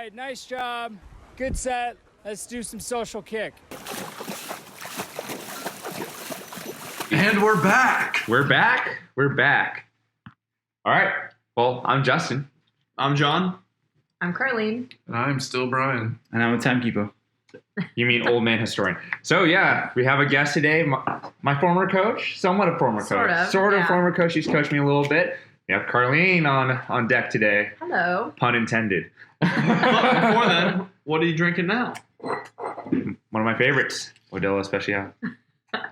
right, nice job. Good set. Let's do some social kick. And we're back. We're back. We're back. All right. Well, I'm Justin. I'm John. I'm Carlene. And I'm still Brian. And I'm a timekeeper. You mean old man historian. So, yeah, we have a guest today. My former coach, somewhat a former coach. Sort of former coach. She's coached me a little bit. We have Carlene on deck today. Hello. Pun intended. But before then, what are you drinking now? One of my favorites. Modelo Especial.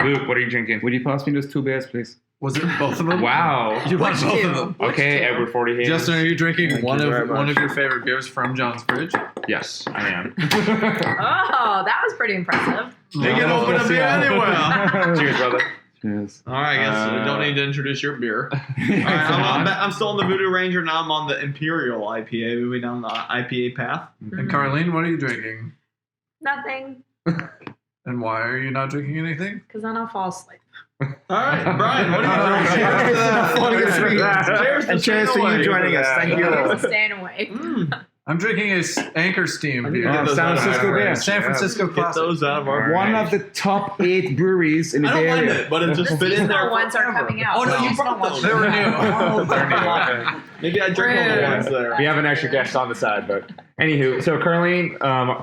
Luke, what are you drinking? Would you pass me those 2 beers, please? Was it both of them? Wow. You want both of them? Okay, Edward 40 Hayes. Justin, are you drinking Thank one you very of much. your favorite beers from John's fridge? Yes, I am. Oh, that was pretty impressive. They can open a beer anyway. Cheers, brother. Cheers. All right, I guess we don't need to introduce your beer. All right, I'm still on the Voodoo Ranger. Now I'm on the Imperial IPA, moving down the IPA path. And Carlene, what are you drinking? Nothing, And why are you not drinking anything? because then I'll fall asleep. All right, Brian, what are you drinking? Cheers And cheers to you joining us. Thank you. Here's the staying awake. I'm drinking a Anchor Steam I need to beer. get those San out of Francisco our- beer. San Francisco Get Classic. those out of our One of the top 8 breweries in the I don't mind area. it, but it just The fit in there. seasonal ones are forever. coming out. Oh, no, The you seasonal brought ones those. They were new. Maybe I drink all the ones there. We have an extra guest on the side, but anywho. So, Carlene,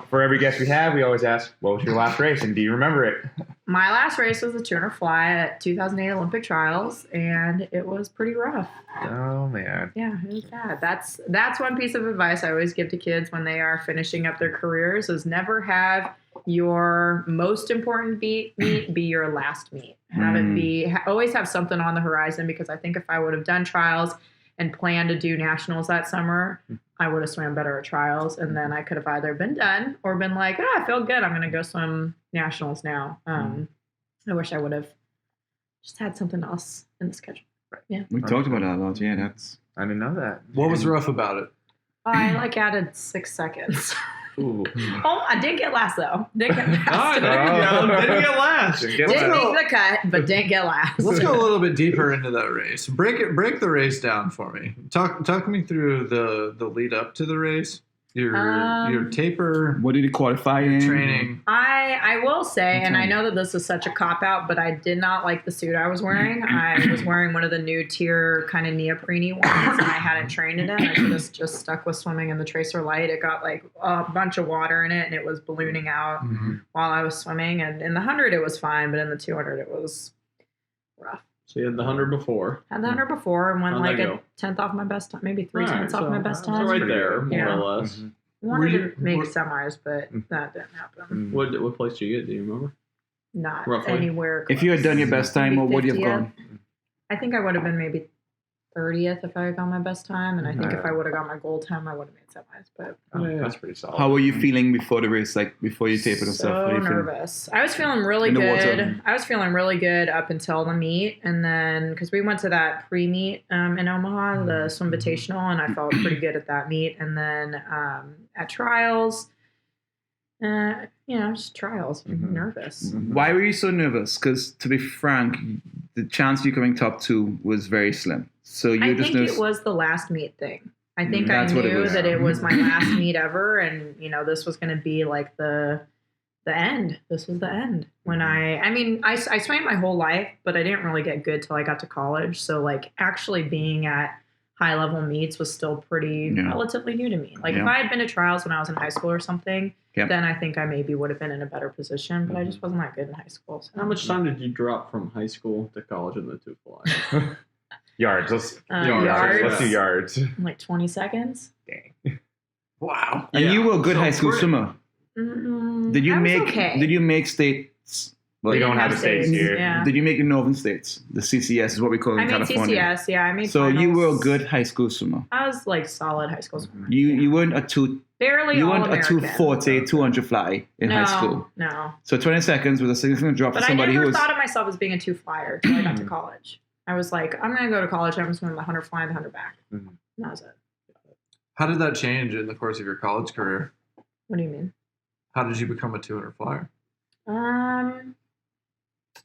for every guest we have, we always ask, what was your last race, and do you remember it? My last race was the 200 fly at 2008 Olympic Trials, and it was pretty rough. Oh, man. Yeah, it was bad. That's one piece of advice I always give to kids when they are finishing up their careers is never have your most important meet be your last meet. Have it be always have something on the horizon, because I think if I would have done trials and planned to do nationals that summer, I would have swam better at trials, and then I could have either been done or been like, oh, I feel good, I'm going to go swim nationals now. I wish I would have just had something else in the schedule. Yeah. We talked about that a lot. Yeah, that's... I didn't know that. What was rough about it? I added 6 seconds. Ooh. Oh, I did get last though. Did get All last. right, there you go. Didn't get last. Didn't get Didn't last. make the cut, but didn't get last. Let's go a little bit deeper into that race. Break the race down for me. Talk me through the lead up to the race. Your taper, What did you qualify in? training. I will say, and I know that this is such a cop out, but I did not like the suit I was wearing. I was wearing one of the new tier kind of neoprene ones, and I hadn't trained in it. I just stuck with swimming in the Tracer Light. It got like a bunch of water in it, and it was ballooning out while I was swimming. And in the 100, it was fine, but in the 200, it was rough. So you had the 100 before. Had the 100 before and went How'd like that a go? 10th off my best time, maybe 3 tenths off my best So time. right there, more Yeah. or less. Wanted Were you- to make were- semis, but that didn't happen. What place did you get? Do you remember? Not Roughly. anywhere close. If you had done your best time, what would you have 50th. gone? I think I would have been maybe 30th if I had gone my best time, and I think if I would have got my goal time, I would have made semis. But Oh, that's pretty solid. How were you feeling before the race, like before you tapered and stuff? so How do you feel? nervous. I was feeling really In the water. good. I was feeling really good up until the meet, and then because we went to that pre-meet in Omaha, the Swimvitational, and I felt pretty good at that meet. And then at trials, just trials. I'm nervous. Why were you so nervous? Because to be frank, the chance of you coming top 2 was very slim. So you I just think nervous. it was the last meet thing. I think I That's what it knew was. that it was my last meet ever, and this was going to be like the end. This was the end. When I swam my whole life, but I didn't really get good till I got to college. So like actually being at high level meets was still pretty relatively new to me. Like if I had been to trials when I was in high school or something, then I think I maybe would have been in a better position. But I just wasn't that good in high school. So. How much time did you drop from high school to college in the 2 fly? Yards. Let's Yards. do yards. Like 20 seconds. Dang. Wow. And you were a good So high school pretty- swimmer. Did you I was make? okay. Did you make states? We don't have states here. Yeah. Did you make the northern states? The CCS is what we call it I in made California. CCS, yeah. I made So you were a finals. good high school swimmer. I was like solid high school swimmer. You weren't a two. Barely You all weren't a American. 240, 200 fly in high school. No. So 20 seconds was a significant drop But for I somebody never who was. thought of myself as being a 2 flyer until I got to college. I was like, I'm going to go to college. I'm going to swim the 100 fly and the 100 back. Mhm. That was it. How did that change in the course of your college career? What do you mean? How did you become a 200 flyer?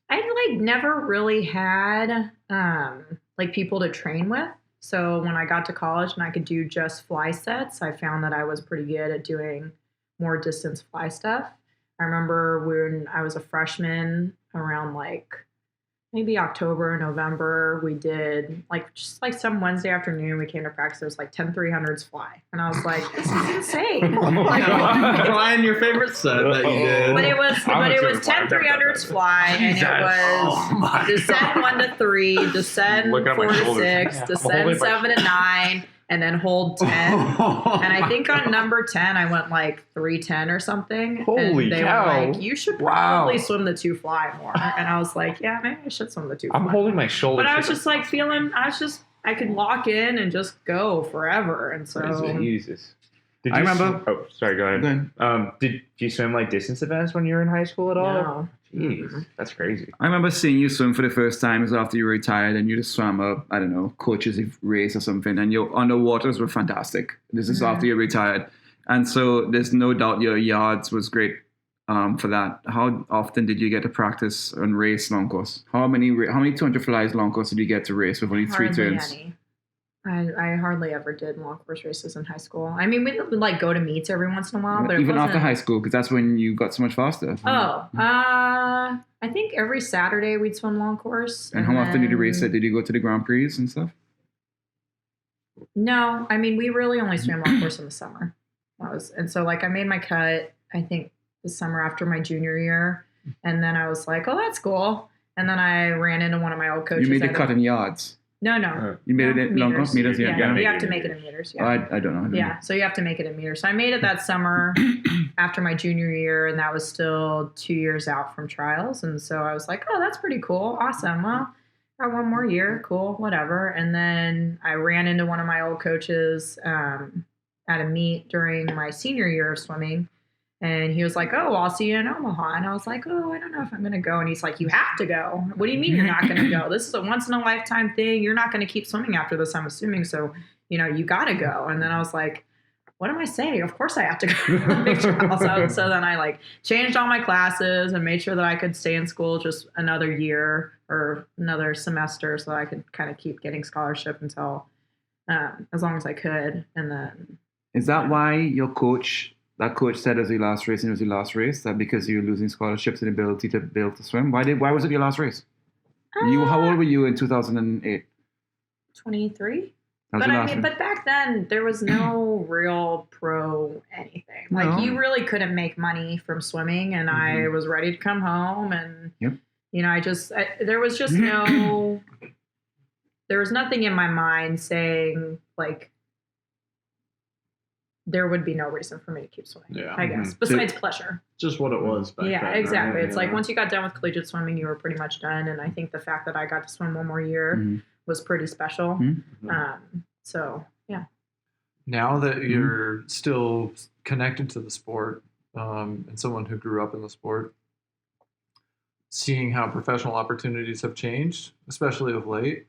I like never really had like people to train with. So when I got to college and I could do just fly sets, I found that I was pretty good at doing more distance fly stuff. I remember when I was a freshman, around like maybe October, November, we did just some Wednesday afternoon, we came to practice. It was like 10 300s fly. And I was like, this is insane. Brian, your favorite set that you did. But it was 10 300s fly, and it was descend 1 to 3, descend 4 to 6, descend 7 to 9, and then hold 10. And I think on number 10, I went like 310 or something. Holy and they cow. were like, you should probably swim the 2 fly more. And I was like, yeah, maybe I should swim the 2 fly. I'm holding my shoulder. But I was just like I could lock in and just go forever. And so. Jesus. I remember. Oh, sorry, go ahead. Go ahead. Did you swim like distance events when you were in high school at all? No. Jeez, that's crazy. I remember seeing you swim for the first time was after you were retired, and you just swam up, I don't know, coaches race or something, and your underwaters were fantastic. This is after you retired. And so there's no doubt your yards was great for that. How often did you get to practice and race long course? How many 200 flies long course did you get to race with only 3 turns? Any. I hardly ever did long course races in high school. I mean, we would like go to meets every once in a while, but even after high school, because that's when you got so much faster. I think every Saturday we'd swim long course. And how often did you race it? Did you go to the Grand Prix and stuff? No, I mean, we really only swam long course in the summer. And so like I made my cut, I think the summer after my junior year, and then I was like, oh, that's cool. And then I ran into one of my old coaches. You made the cut in yards. No. You made it in long course meters? Yeah, you have to make it in meters. Yeah. I don't know. So you have to make it in meters. So I made it that summer after my junior year, and that was still 2 years out from trials. And so I was like, oh, that's pretty cool. Awesome. Well, got 1 more year. Cool. Whatever. And then I ran into one of my old coaches at a meet during my senior year of swimming. And he was like, oh, I'll see you in Omaha. And I was like, oh, I don't know if I'm going to go. And he's like, you have to go. What do you mean you're not going to go? This is a once in a lifetime thing. You're not going to keep swimming after this, I'm assuming. So, you got to go. And then I was like, what am I saying? Of course I have to go to big trials. So then I like changed all my classes and made sure that I could stay in school just another year or another semester so that I could kind of keep getting scholarship until as long as I could. And then. Is that why your coach... That coach said as your last race, and it was your last race, that because you're losing scholarships and ability to be able to swim? Why was it your last race? How old were you in 2008? 23. But back then there was no real pro anything. Like you really couldn't make money from swimming, and I was ready to come home, and there was just there was nothing in my mind saying like. There would be no reason for me to keep swimming, I guess, besides pleasure. Just what it was back then. Exactly. Right? It's like once you got done with collegiate swimming, you were pretty much done. And I think the fact that I got to swim 1 more year was pretty special. So, yeah. Now that you're still connected to the sport and someone who grew up in the sport, seeing how professional opportunities have changed, especially of late,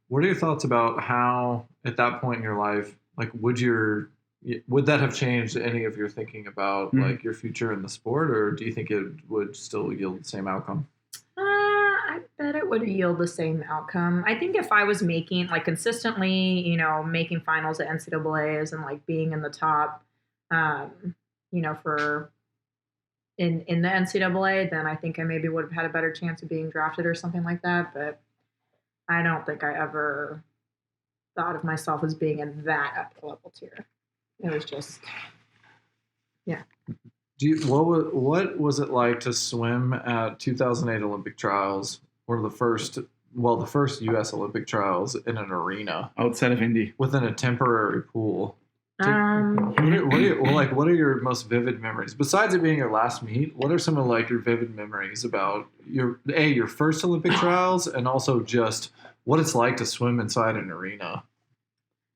what are your thoughts about how, at that point in your life, like would that have changed any of your thinking about like your future in the sport, or do you think it would still yield the same outcome? I bet it would yield the same outcome. I think if I was making like consistently, making finals at NCAAs and like being in the top, for in the NCAA, then I think I maybe would have had a better chance of being drafted or something like that. But I don't think I ever thought of myself as being in that upper level tier. It was just, yeah. What was it like to swim at 2008 Olympic trials, or the first U.S. Olympic trials in an arena outside of Indy within a temporary pool? What are your most vivid memories besides it being your last meet? What are some of like your vivid memories about your first Olympic trials, and also just what it's like to swim inside an arena?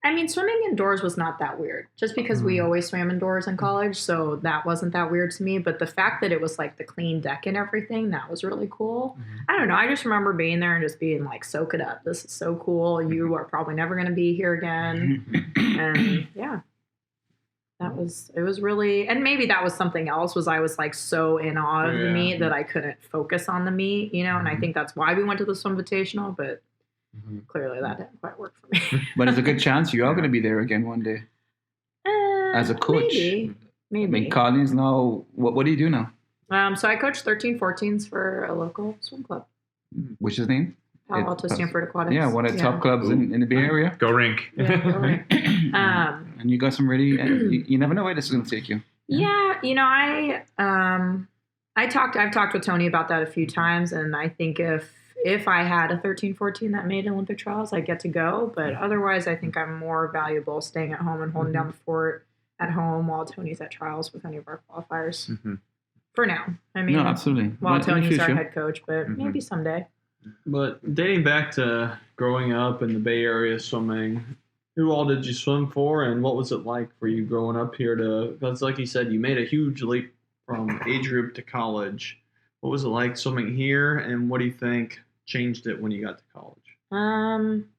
I mean, swimming indoors was not that weird, just because we always swam indoors in college, so that wasn't that weird to me. But the fact that it was like the clean deck and everything, that was really cool. I don't know. I just remember being there and just being like, soak it up. This is so cool. You are probably never going to be here again. And yeah, it was really, and maybe that was something else, was I was like so in awe of the meet that I couldn't focus on the meet, and I think that's why we went to the Swim Invitational, but clearly that didn't quite work for me. But there's a good chance you are going to be there again one day as a coach. Maybe. I mean, Carlene's now, what do you do now? So I coach 13-14s for a local swim club. What's his name? Palo Alto Stanford Aquatics. Yeah, one of the top clubs in the Bay Area. Go rink. Yeah, go rink. And you got some really, you never know where this is going to take you. Yeah, I've talked with Tony about that a few times, and I think if I had a 13-14 that made Olympic trials, I'd get to go. But otherwise, I think I'm more valuable staying at home and holding down the fort at home while Tony's at trials with any of our qualifiers. For now. I mean, No, absolutely. while But in the Tony's our future- head coach, but maybe someday. But dating back to growing up in the Bay Area swimming, who all did you swim for, and what was it like for you growing up here? Because like you said, you made a huge leap from age group to college. What was it like swimming here, and what do you think changed it when you got to college?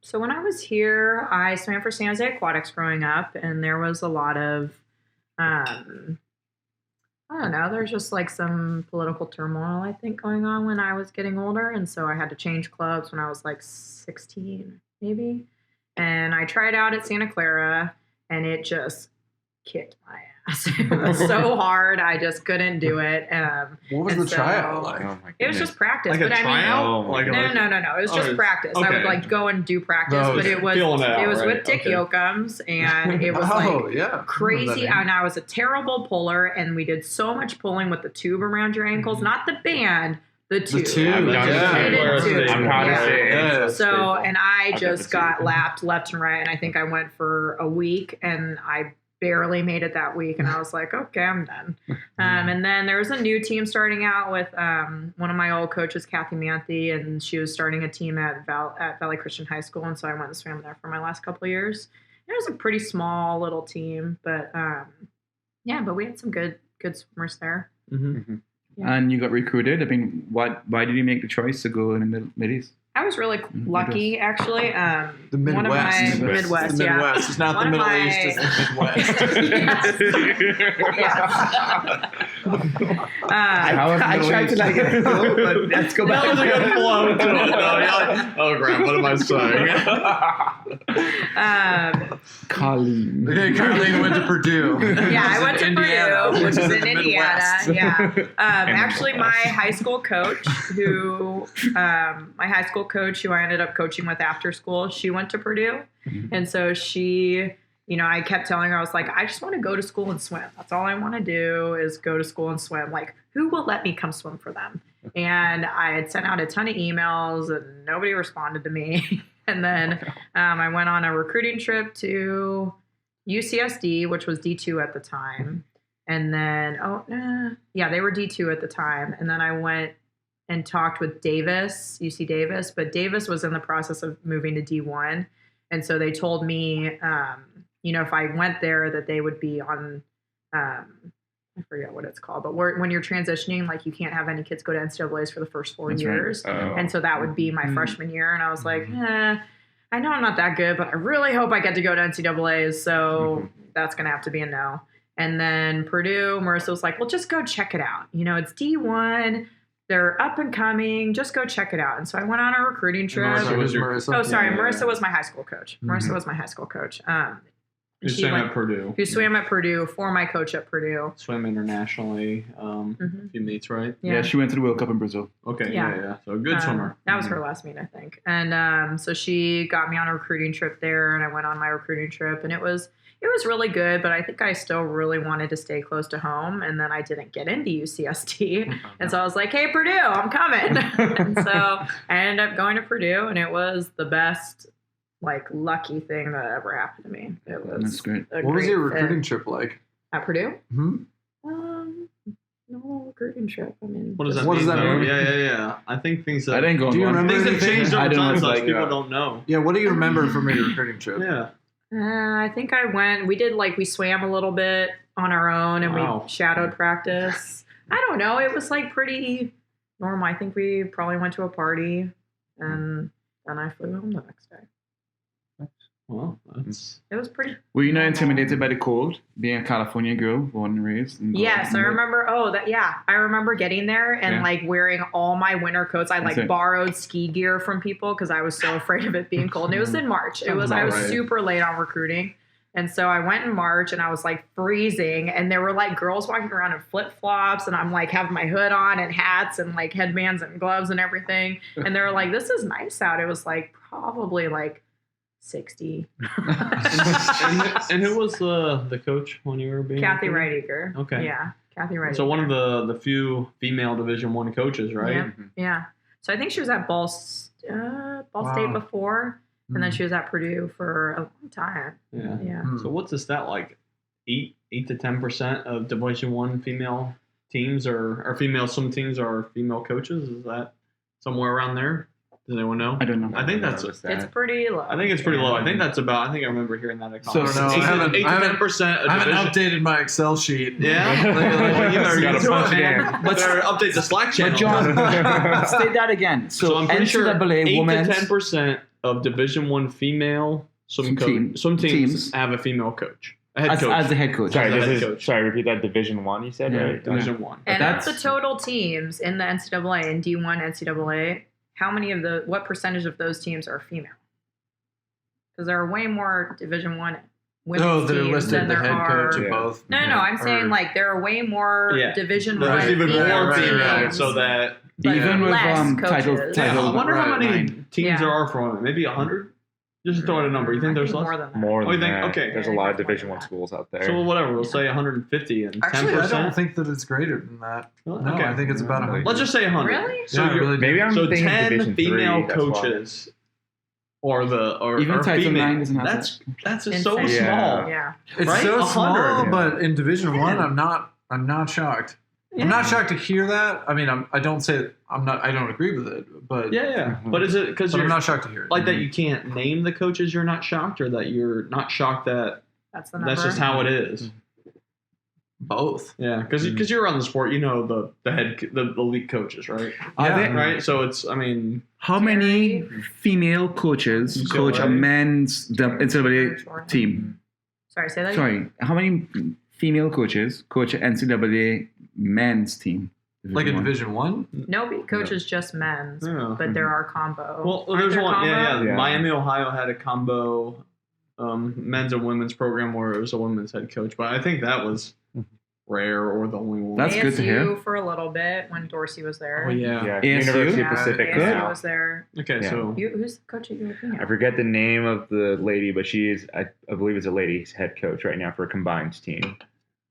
So when I was here, I swam for San Jose Aquatics growing up, and there was a lot of, I don't know, there's just like some political turmoil, I think, going on when I was getting older. And so I had to change clubs when I was like 16, maybe. And I tried out at Santa Clara, and it just kicked my ass. It was so hard. I just couldn't do it. What was the tryout like? Oh my It was just practice. Like a but I mean, tryout? Oh, Like no. It was just practice. I okay. would like go and do practice, No, but it was feeling it out, right? with Dick Okay. Yokums, and it was like crazy. And I was a terrible puller, and we did so much pulling with the tube around your ankles, not the band, the tube. tube, I'm proud to say. Yeah. So, and I I've just never got seen it. lapped left and right, and I think I went for a week, and I barely made it that week, and I was like, okay, I'm done. And then there was a new team starting out with one of my old coaches, Kathy Manthe, and she was starting a team at Valley Christian High School, and so I went and swam there for my last couple of years. It was a pretty small little team, but but we had some good swimmers there. Yeah. And you got recruited. I mean, why did you make the choice to go in the Mid-East? I was really lucky, actually. The Midwest. One of my It's Midwest, the yeah. Midwest. It's not One the of Middle my- East. It's the Midwest. I tried to like it, but let's go That was a good back. flow to it. No, you're like, oh, crap, what am I saying? Carlene. Okay, Carlene went to Purdue. Yeah, I went to Indiana, Purdue, which is in the Indiana. Midwest. Yeah. Actually, my high school coach, who I ended up coaching with after school, she went to Purdue, and so she, I kept telling her, I was like, I just want to go to school and swim. That's all I want to do is go to school and swim. Like, who will let me come swim for them? And I had sent out a ton of emails, and nobody responded to me. And then I went on a recruiting trip to UCSD, which was D2 at the time. And then, they were D2 at the time. And then I went and talked with UC Davis, but Davis was in the process of moving to D1. And so they told me, if I went there, that they would be on, I forget what it's called, but when you're transitioning, like you can't have any kids go to NCAAs for the first 4 years. Right. Oh. And so that would be my freshman year. And I was like, I know I'm not that good, but I really hope I get to go to NCAAs. So that's going to have to be a no. And then Purdue, Marissa was like, well, just go check it out. It's D1. They're up and coming. Just go check it out. And so I went on a recruiting trip. Marissa was Marissa. Oh, sorry. Yeah. Marissa was my high school coach. Marissa was my high school coach. You she swam went- at Purdue. Who swam at Purdue for my coach at Purdue. Swam internationally. A few meets, right? Yeah, she went to the World Cup in Brazil. Okay, Yeah. yeah. So a good swimmer. That was her last meet, I think. And so she got me on a recruiting trip there, and I went on my recruiting trip, and it was really good, but I think I still really wanted to stay close to home, and then I didn't get into UCSD. And so I was like, hey, Purdue, I'm coming. And so I ended up going to Purdue, and it was the best, lucky thing that ever happened to me. It was That's great. What was your great fit. recruiting trip like? At Purdue? Hmm? Normal recruiting trip. I mean, What does that What mean? does that though? mean? Yeah. I think things I that didn't go on Do you one. remember things have anything? changed I over don't know time, if so like, people don't know. Yeah, what do you remember from your recruiting trip? Yeah. I think we swam a little bit on our own, and Wow. we shadowed practice. I don't know. It was pretty normal. I think we probably went to a party, and then I flew home the next day. Well, that's It was pretty. Were you not intimidated by the cold, being a California girl, born and raised? Yes, I remember. I remember getting there and like wearing all my winter coats. I like borrowed ski gear from people because I was so afraid of it being cold. And it was in March. I was super late on recruiting. And so I went in March and I was like freezing, and there were like girls walking around in flip flops, and I'm like having my hood on and hats and like headbands and gloves and everything. And they were like, "This is nice out." It was like probably like 60. and who was the coach when you were being Kathy recruited? Reidiger. Okay. Yeah, Kathy Reidiger. So one of the few female Division I coaches, right? Yeah. Yeah. So I think she was at Ball State before, and then she was at Purdue for a long time. Yeah. Yeah. So what's the stat like? 8 to 10% of Division I female teams or female swim teams are female coaches. Is that somewhere around there? Does anyone know? I don't know. I think that's It's pretty low. I think it's pretty low. I think that's about. I think I remember hearing that. At So, college. no, 8 to 10%. I haven't updated my Excel sheet. Yeah. You gotta punch it in. Better update the Slack channel. But John, say that again. So I'm pretty sure NCAA 8 women's to 10% of Division I female swim teams teams have a female coach, a head as, coach. as the head coach. Sorry, As a head this is coach. repeat that. Division 1, you said, Yeah. right? Division I. And that's- of the total teams in the NCAA and D1 NCAA, what percentage of those teams are female? Because there are way more Division I women's they're teams listed than the there head are. coach of both. No, I'm saying like there are way more Division I There's even female more female, teams. so that but Even with less title, coaches. title. I wonder how Right, many 9. teams Yeah. there are from it. Maybe 100. Just throw out a number. You think I there's think less? more than that. More Oh, than you think- that. okay. There's a Yeah, lot of more than Division 1 that. schools out there. So whatever, we'll say 150 and Actually, 10%. I don't think that it's greater than that. Well, No, okay. I think it's about 100. Let's just say 100. Really? So Yeah, I you're, really do. Maybe I'm so thinking 10 Division 3, female that's why. coaches, or Even or Title female. IX doesn't have That's Insane. so Yeah. small. Yeah. It's right? so 100. small, Yeah. but in Division One, Yeah. I'm not shocked. I'm not shocked to hear that. I mean, I don't agree with it, but Yeah. But is it because but you're I'm not shocked to hear it. like that? You can't name the coaches. You're not shocked, or that you're not shocked that That's the number. that's just how it is. Both. Yeah, because you're on the sport, you know the elite coaches, right? Are Yeah. there- Right. So it's How many female coaches UCLA. coach a men's NCAA team? Sorry, say that. Sorry, how many female coaches coach an NCAA men's team? Like in One. Division One. Nobody coaches just men's, Yeah. but there are combo. well. Aren't There's there one. combo? Yeah. Miami, Ohio had a combo men's and women's program where it was a women's head coach, but I think that was rare or the only one. That's ASU good to hear. for a little bit when Dorsey was there. Oh yeah. Yeah, ASU? University Yeah, of Pacific ASU now. was there. Okay, Yeah. so Who's the coach at UOP? I forget the name of the lady, but she is, I believe it's a lady head coach right now for a combined team.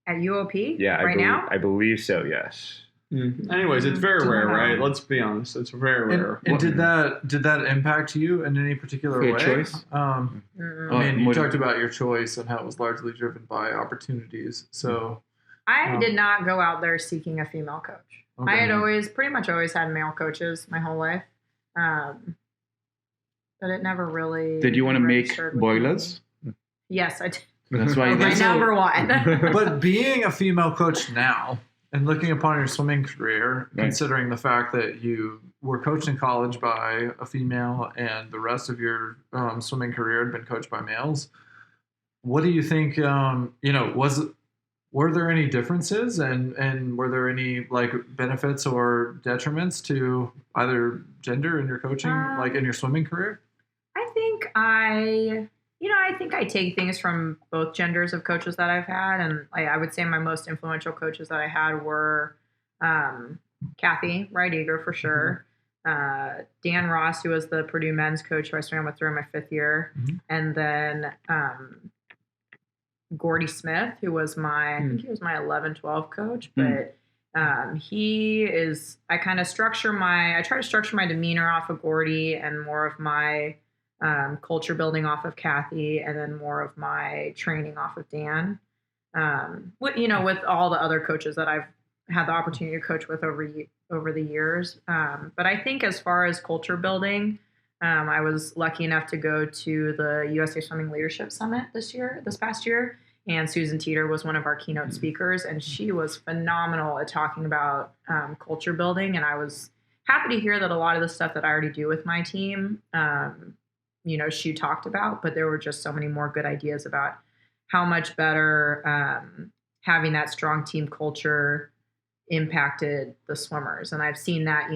At UOP? Yeah, Right now? I believe so, yes. anyways, it's very Mm, rare, don't know. right? Let's be honest, it's very rare. And did that impact you in any particular For your way? choice? Mm-mm. I mean, you What- talked about your choice and how it was largely driven by opportunities. So I Oh. did not go out there seeking a female coach. okay. I had pretty much always had male coaches my whole life. But it never really. Did you want to make registered with boilers? me. Yes, I did. That's why you My did. number one. But being a female coach now and looking upon your swimming career, Right. considering the fact that you were coached in college by a female and the rest of your swimming career had been coached by males, what do you think? Were there any differences and were there any like benefits or detriments to either gender in your coaching, like in your swimming career? I think I take things from both genders of coaches that I've had, and I would say my most influential coaches that I had were Kathy Reidiger for sure, Dan Ross, who was the Purdue men's coach who I swam with during my 5th year, Mhm. and then Gordy Smith, who was I think he was my 11-12 coach, but I try to structure my demeanor off of Gordy and more of my culture building off of Kathy, and then more of my training off of Dan. With all the other coaches that I've had the opportunity to coach with over the years. But I think as far as culture building, I was lucky enough to go to the USA Swimming Leadership Summit this past year, and Susan Teeter was one of our keynote speakers, and she was phenomenal at talking about culture building. And I was happy to hear that a lot of the stuff that I already do with my team she talked about, but there were just so many more good ideas about how much better having that strong team culture impacted the swimmers. And I've seen that,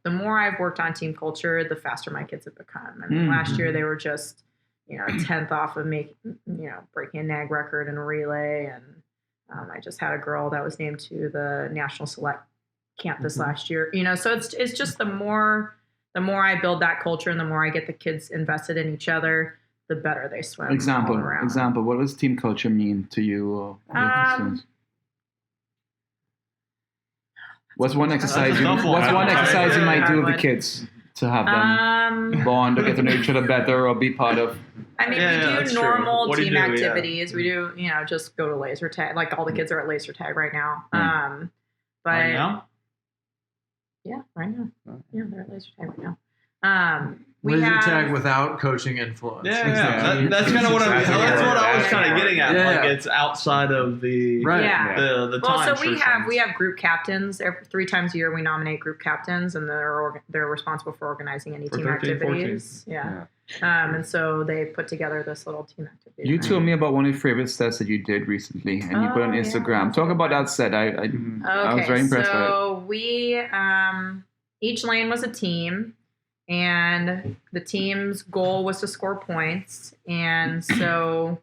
the more I've worked on team culture, the faster my kids have become. I mean, last year they were just, a 10th off of breaking a NAG record in a relay. And I just had a girl that was named to the National Select camp this last year, so it's just the more I build that culture and the more I get the kids invested in each other, the better they swim. Example, what does team culture mean to you? What's one exercise you might do with the kids to have them bond or get to know each other better or be part of? I mean, we do normal team activities. We do, just go to laser tag. Like all the kids are at laser tag right now. But right now? Yeah, right now. Yeah, they're at laser tag right now. Laser tag without coaching influence. Yeah. That's kind of what I was kind of getting at. Yeah. Like it's outside of the the time. Well, so we have group captains. 3 times a year we nominate group captains, and they're responsible for organizing any team 13, activities. 14. Yeah. And so they put together this little team activity. You told me about one of your favorite sets that you did recently, and you put on Instagram. Talk about that set. I was very impressed with it. So we each lane was a team. And the team's goal was to score points. And so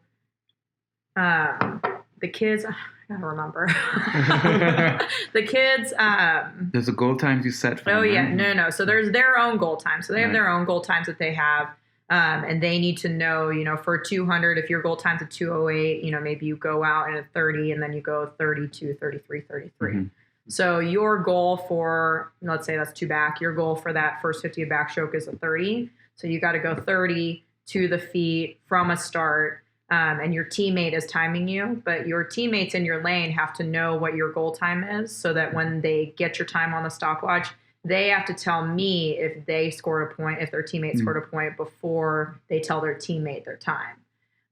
the kids, I gotta remember. The kids. There's a goal times you set for them. Oh, yeah. Right? No. So there's their own goal time. So they have their own goal times that they have. And they need to know, for 200, if your goal time's a 2:08, maybe you go out in a 30 and then you go 32, 33, 33. Mm-hmm. So your goal for, let's say that's 2 back, your goal for that first 50 of backstroke is a 30. So you got to go 30 to the feet from a start, and your teammate is timing you. But your teammates in your lane have to know what your goal time is so that when they get your time on the stopwatch, they have to tell me if they scored a point, if their teammate scored a point before they tell their teammate their time.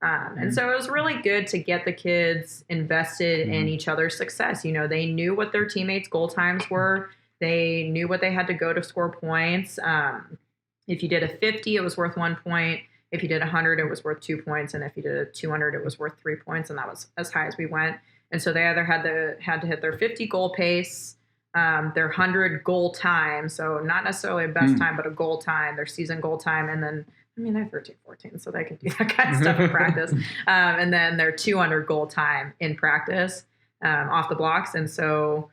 And so it was really good to get the kids invested in each other's success. They knew what their teammates' goal times were. They knew what they had to go to score points. If you did a 50, it was worth 1 point. If you did 100, it was worth 2 points. And if you did a 200, it was worth 3 points. And that was as high as we went. And so they either had to hit their 50 goal pace, their 100 goal time. So not necessarily a best time, but a goal time, their season goal time. And then, they're 13, 14, so they can do that kind of stuff in practice. And then their 200 goal time in practice off the blocks. And so,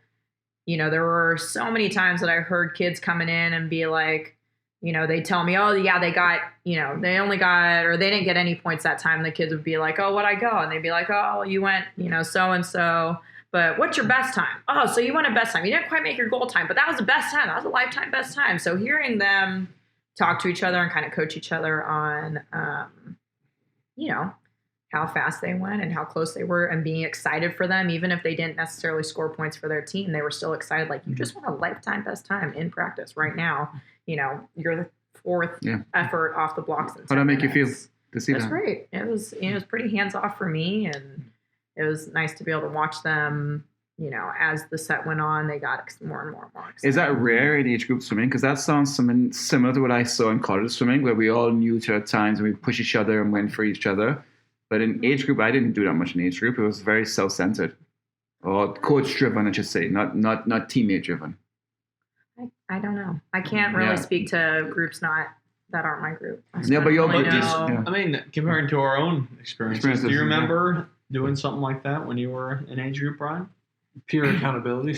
there were so many times that I heard kids coming in and be like, they tell me, oh, yeah, they got, they only got, or they didn't get any points that time. The kids would be like, oh, what'd I go? And they'd be like, oh, you went, so-and-so. But what's your best time? Oh, so you went a best time. You didn't quite make your goal time, but that was the best time. That was a lifetime best time. So hearing them talk to each other and kind of coach each other on, how fast they went and how close they were and being excited for them. Even if they didn't necessarily score points for their team, they were still excited. Like, you just won a lifetime best time in practice right now. You're the 4th effort off the blocks. How did that make you feel to see that? It was great. It was, it was pretty hands off for me. And it was nice to be able to watch them. As the set went on, they got more and more and more excited. Is that rare in age group swimming? Because that sounds something similar to what I saw in college swimming, where we all knew each other at times and we push each other and went for each other. But in age group, I didn't do that much in age group. It was very self-centered, or coach-driven, I should say, not teammate-driven. I don't know. I can't really speak to groups that aren't my group. Comparing to our own experiences, do you remember doing something like that when you were in age group, Brian? Peer accountability.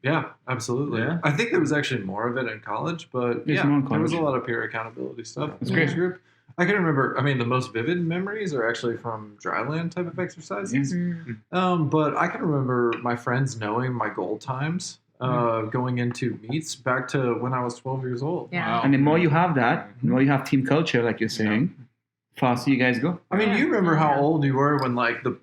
Yeah, absolutely. Yeah. I think there was actually more of it in college, but there was a lot of peer accountability stuff. That's great. Group. I can remember, the most vivid memories are actually from dryland type of exercises. But I can remember my friends knowing my goal times going into meets back to when I was 12 years old. Yeah. Wow. And the more you have that, the more you have team culture, like you're saying, faster you guys go. You remember how old you were when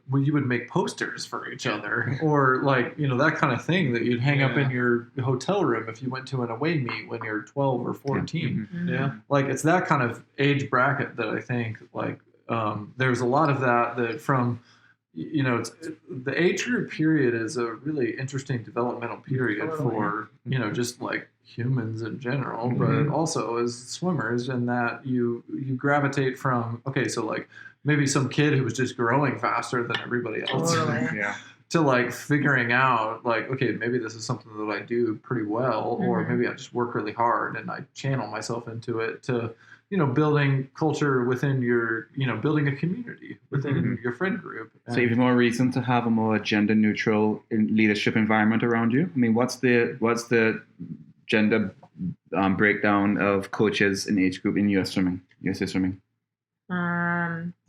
when you would make posters for each other, or that kind of thing that you'd hang up in your hotel room if you went to an away meet when you're 12 or 14. It's that kind of age bracket that I think there's a lot of that from the age group period is a really interesting developmental period for, just like humans in general, but also as swimmers, in that you gravitate from, okay, so like maybe some kid who was just growing faster than everybody else. Totally. Yeah. To like figuring out like, okay, maybe this is something that I do pretty well, or maybe I just work really hard and I channel myself into it, to, building culture within your, building a community within your friend group. So even more reason to have a more gender neutral leadership environment around you. I mean, what's the gender breakdown of coaches in age group in USA swimming?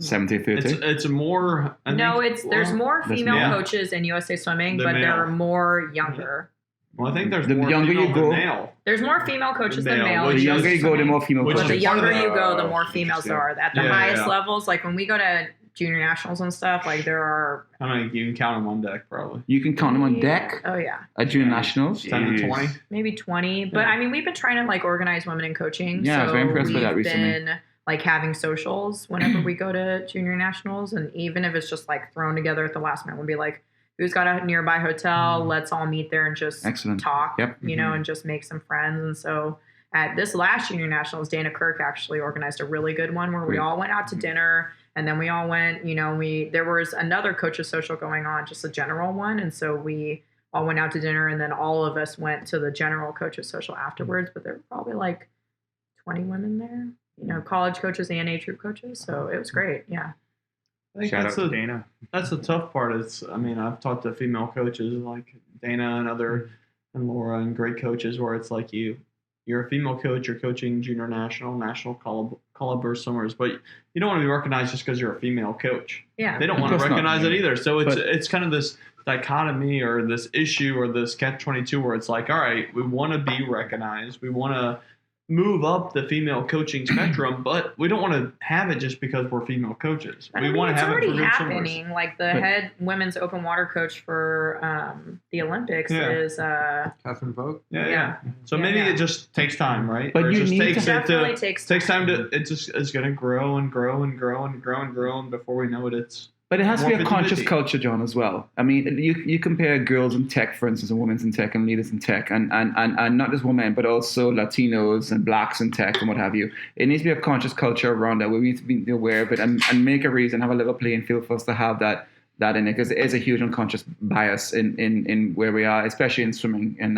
70-30. It's more. There's more female male. coaches in USA Swimming, The but male. they're more younger. Well, I think there's The more younger you female go- than male. There's more female coaches than Male, male. The which in younger USA you go, the Swimming. more female Which But coaches. the younger you go, the more interesting. females there are. At the Yeah, highest yeah. levels, like when we go to junior nationals and stuff, like there are. How many you can count them on deck? Probably You can count them on deck Oh yeah, at junior nationals. 10 to 20. maybe 20. But Yeah. I mean, we've been trying to like organize women in coaching. Yeah, I was so very impressed by that we've recently. been like having socials whenever we go to junior nationals, and even if it's just like thrown together at the last minute, we'll be like, who's got a nearby hotel? Let's all meet there and just Excellent. talk, Yep. and just make some friends. And so at this last junior nationals, Dana Kirk actually organized a really good one where we Great. all went out to dinner, and then we all went, there was another coaches social going on, just a general one. And so we all went out to dinner, and then all of us went to the general coaches social afterwards, but there were probably like 20 women there, college coaches and age group coaches. So it was great. Yeah. I think Shout out that's to the Dana. that's the tough part. I've talked to female coaches like Dana and Laura and great coaches where it's like you're a female coach, you're coaching junior national caliber swimmers, but you don't want to be recognized just because you're a female coach. Yeah. They don't Of want to course not. recognize it either. So But- it's kind of this dichotomy or this issue or this catch-22 where it's like, all right, we want to be recognized, we want to move up the female coaching spectrum, but we don't want to have it just because we're female coaches. But We I mean, want to it's have it already for good swimmers. happening. Like the But- head women's open water coach for the Olympics Yeah. is Catherine Vogt. Yeah. So Yeah, maybe yeah. it just takes time, right? But Or it you just need takes to- it definitely takes time to. It just is going to grow and grow and grow and grow and grow, and before we know it, it's But it has to be More a conscious 50-50. culture, John, as well. I mean, you compare girls in tech, for instance, and women in tech and leaders in tech, and not just women, but also Latinos and blacks in tech and what have you. It needs to be a conscious culture around that where we need to be aware of it and make a reason, have a level playing field for us to have that in it, because there is a huge unconscious bias in where we are, especially in swimming. And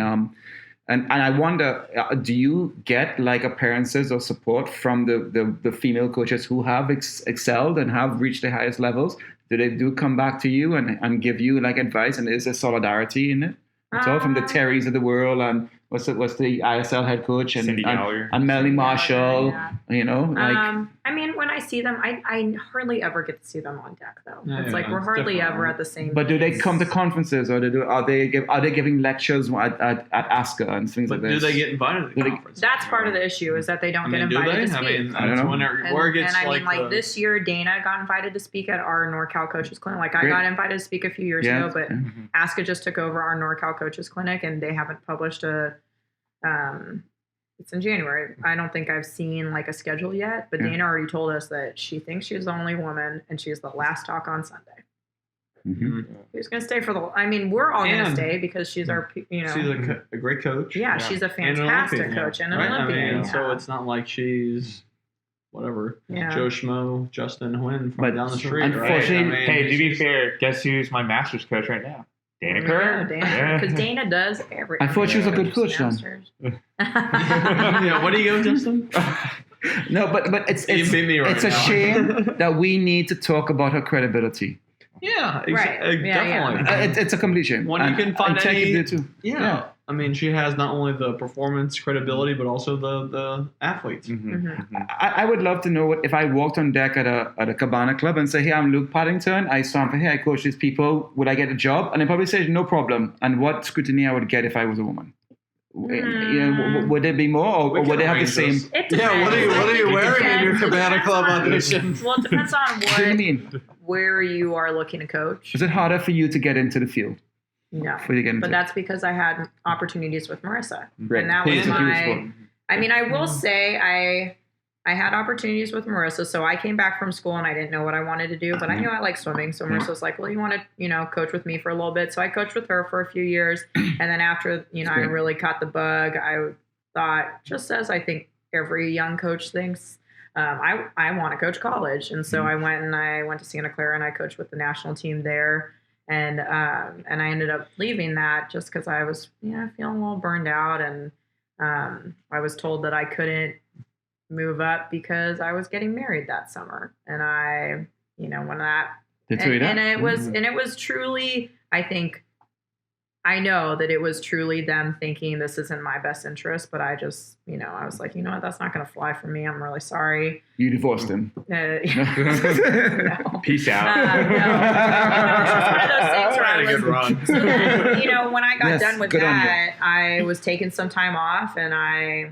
I wonder, do you get like appearances or support from the female coaches who have excelled and have reached the highest levels? Do they come back to you and give you like advice? And is there solidarity in it? It's all from the Terrys of the world and what's the ISL head coach and Cindy Gallagher. and Melanie Marshall, Yeah. I mean, when I see them, I hardly ever get to see them on deck though. Yeah, It's like yeah, we're it's hardly different, ever right? at the same. But do they meets. come to conferences or are they giving lectures at ASCA and things But like do this? they get invited to the Do they- conference? That's part of the issue is that they don't I mean, get do invited they? to speak. I mean, I don't that's know. where it gets and I mean, like the- this year, Dana got invited to speak at our NorCal Coaches Clinic. Like I Great. got invited to speak a few years Yeah, ago, but yeah. ASCA just took over our NorCal Coaches Clinic, and they haven't published a. It's in January. I don't think I've seen like a schedule yet, but Yeah. Dana already told us that she thinks she's the only woman, and she's the last talk on Sunday. Mhm. She's gonna stay for the. I mean, we're all gonna And- stay because she's our. She's a great coach. yeah, she's a And an fantastic Olympian, coach and an right? Olympian. I mean, yeah. so it's not like she's whatever. Yeah. Joe Schmo, Justin Huynh from But down the street. unfortunately- right? I mean, Hey, to be she's- fair, guess who's my master's coach right now? Dana Yeah, Kerr. Dana, because Dana does everything. I thought she was a good coach, John. yeah, what do you go, Justin? No, but it's You beat me right it's a now. shame that we need to talk about her credibility. Yeah, Right. Yeah, definitely. It's a complete shame. When you can find and tech any- did too. Yeah. I mean, she has not only the performance credibility, but also the athletes. I would love to know what if I walked on deck at a Cabana club and say, "Hey, I'm Luke Paddington. I swam for here. I coach these people. Would I get a job?" And they probably say, "No problem." And what scrutiny I would get if I was a woman? Would there be more, or We would can they have the arrange same? this. It Yeah, what are you depends. wearing in your It Cabana depends Club on- audition? Well, it depends on What do you what mean? where you are looking to coach. Is it harder for you to get into the field? No, For you to get into but that's because I had opportunities with Marissa, Right. and that Hey, was it's a huge my. sport. I mean, I will say I I had opportunities with Marissa. So I came back from school and I didn't know what I wanted to do, but I knew I liked swimming. So Marissa was like, well, you want to, coach with me for a little bit. So I coached with her for a few years. And then after, I really caught the bug, I thought, just as I think every young coach thinks, I want to coach college. And so I went to Santa Clara and I coached with the national team there. And I ended up leaving that just because I was, feeling a little burned out. And I was told that I couldn't move up because I was getting married that summer. And I, when that, and it was truly, I think, I know that it was truly them thinking this is in my best interest, but I just, I was like, what, that's not going to fly for me. I'm really sorry. You divorced him. No. Peace out. It's one of those things where I was, when I got done with that, I was taking some time off and I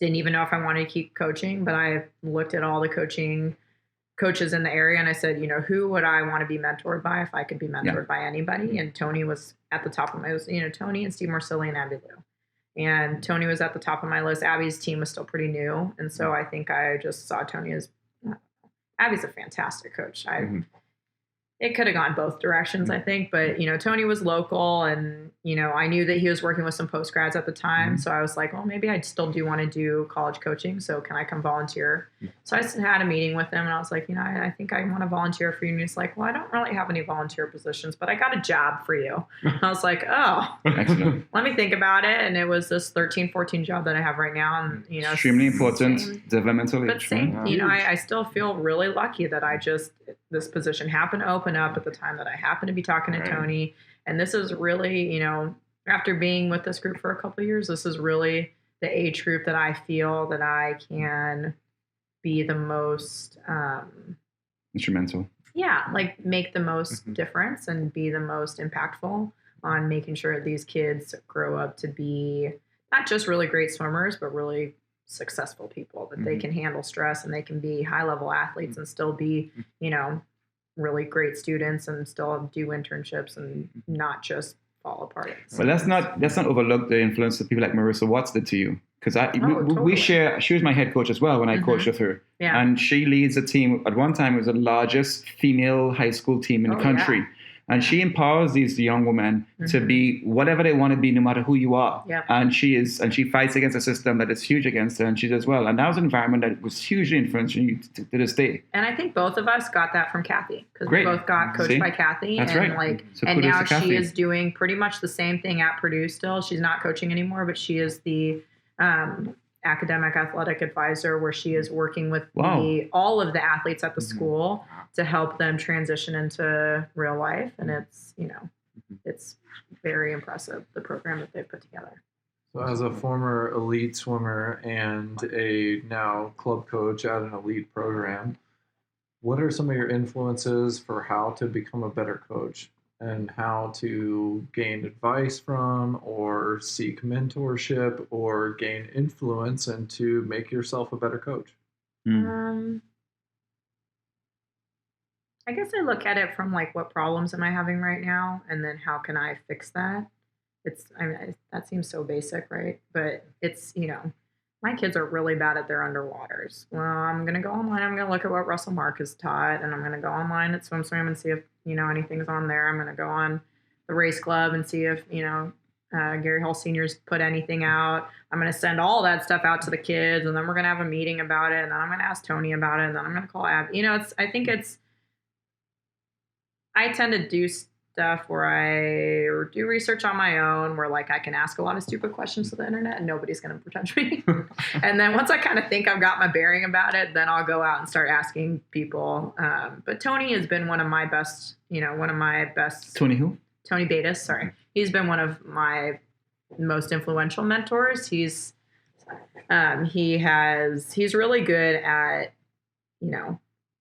didn't even know if I wanted to keep coaching, but I looked at all the coaches in the area and I said, who would I want to be mentored by if I could be mentored by anybody? And Tony was at the top of my list, Tony and Steve Morsilli and Abby Lou. And Tony was at the top of my list. Abby's team was still pretty new. And so I think I just saw Tony as, Abby's a fantastic coach. It could have gone both directions, I think. But, Tony was local and, I knew that he was working with some postgrads at the time. So I was like, well, maybe I still do want to do college coaching. So can I come volunteer? So I had a meeting with him and I was like, I think I want to volunteer for you. And he's like, well, I don't really have any volunteer positions, but I got a job for you. And I was like, oh, let me think about it. And it was this 13, 14 job that I have right now. And, extremely important developmental age. But I still feel really lucky that this position happened to open up at the time that I happened to be talking to Tony. And this is really, after being with this group for a couple of years, this is really the age group that I feel that I can be the most instrumental. Yeah, like make the most difference and be the most impactful on making sure these kids grow up to be not just really great swimmers, but really successful people, that they can handle stress and they can be high level athletes and still be, really great students and still do internships and not just fall apart. But let's not overlook the influence of people like Marissa Watts did to you. Because totally. She was my head coach as well when I coached with her. Yeah. And she leads a team, at one time it was the largest female high school team in the country. Yeah. And she empowers these young women to be whatever they want to be, no matter who you are. Yep. And she fights against a system that is huge against her, and she does well. And that was an environment that was hugely influential to this day. And I think both of us got that from Kathy, because we both got coached by Kathy. That's and right. And now she is doing pretty much the same thing at Purdue still. She's not coaching anymore, but she is the academic athletic advisor, where she is working with all of the athletes at the school to help them transition into real life. And it's, it's very impressive, the program that they put together. So as a former elite swimmer and a now club coach at an elite program, what are some of your influences for how to become a better coach and how to gain advice from or seek mentorship or gain influence and to make yourself a better coach? I guess I look at it from like, what problems am I having right now? And then how can I fix that? That seems so basic, right? But it's, my kids are really bad at their underwaters. Well, I'm going to go online. I'm going to look at what Russell Mark has taught, and I'm going to go online at Swim and see if, anything's on there. I'm going to go on the Race Club and see if, Gary Hall Sr.'s put anything out. I'm going to send all that stuff out to the kids, and then we're going to have a meeting about it, and then I'm going to ask Tony about it, and then I'm going to call Ab. I tend to do stuff where I do research on my own, where like I can ask a lot of stupid questions to the internet and nobody's going to protect me. And then once I kind of think I've got my bearing about it, then I'll go out and start asking people. But Tony has been one of my best. Tony who? Tony Batis. Sorry. He's been one of my most influential mentors. He's really good at,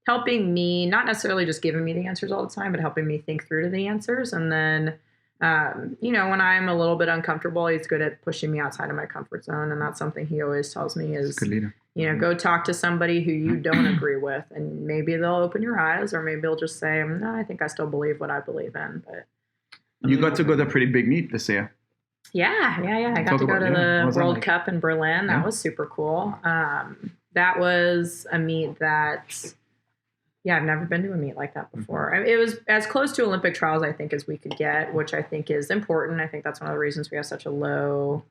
helping me, not necessarily just giving me the answers all the time, but helping me think through to the answers. And then, when I'm a little bit uncomfortable, he's good at pushing me outside of my comfort zone. And that's something he always tells me is, go talk to somebody who you don't agree with, and maybe they'll open your eyes, or maybe they'll just say, no, I think I still believe what I believe in. But you got to go to a pretty big meet this year. Yeah. I got to go to the World Cup in Berlin. That was super cool. that was a meet that, yeah, I've never been to a meet like that before. I mean, it was as close to Olympic trials, I think, as we could get, which I think is important. I think that's one of the reasons we have such a low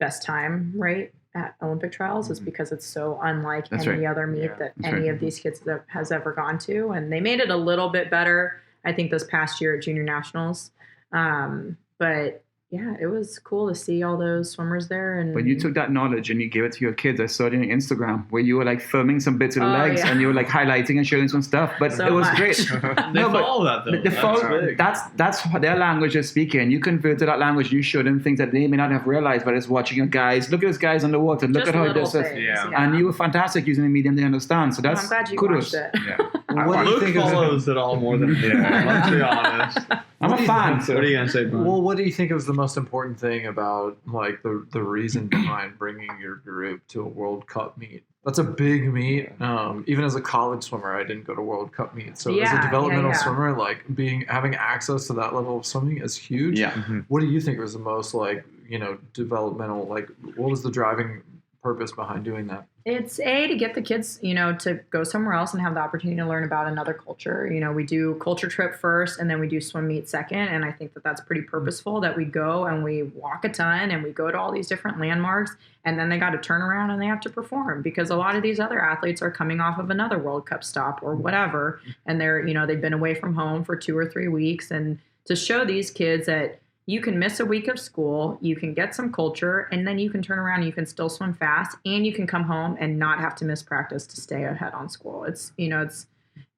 best time rate at Olympic trials is because it's so unlike any other meet that any of these kids has ever gone to. And they made it a little bit better, I think, this past year at Junior Nationals. But yeah, it was cool to see all those swimmers there. But you took that knowledge and you gave it to your kids. I saw it on your Instagram where you were like filming some bits of the legs and you were like highlighting and showing some stuff. But so it was much. great. They follow that though. That's what their language is speaking. You convert to that language. You show them things that they may not have realized, but it's watching your guys. Look at this guy's underwater. Look Just at how he little does this. things, And you were fantastic using the medium they understand. So that's I'm glad you kudos. watched it. Yeah. What do you Luke think follows it all more than me. Let's be honest. I'm a fan. So. What are you gonna say, Brian? Well, what do you think is the most important thing about like the reason behind bringing your group to a World Cup meet? That's a big meet. Even as a college swimmer, I didn't go to World Cup meets. So as a developmental swimmer, like having access to that level of swimming is huge. Yeah. What do you think was the most developmental? Like, what was the driving purpose behind doing that? It's to get the kids, to go somewhere else and have the opportunity to learn about another culture. We do culture trip first and then we do swim meet second. And I think that that's pretty purposeful that we go and we walk a ton and we go to all these different landmarks and then they got to turn around and they have to perform because a lot of these other athletes are coming off of another World Cup stop or whatever. And they're, they've been away from home for 2 or 3 weeks. And to show these kids that you can miss a week of school, you can get some culture, and then you can turn around and you can still swim fast, and you can come home and not have to miss practice to stay ahead on school. It's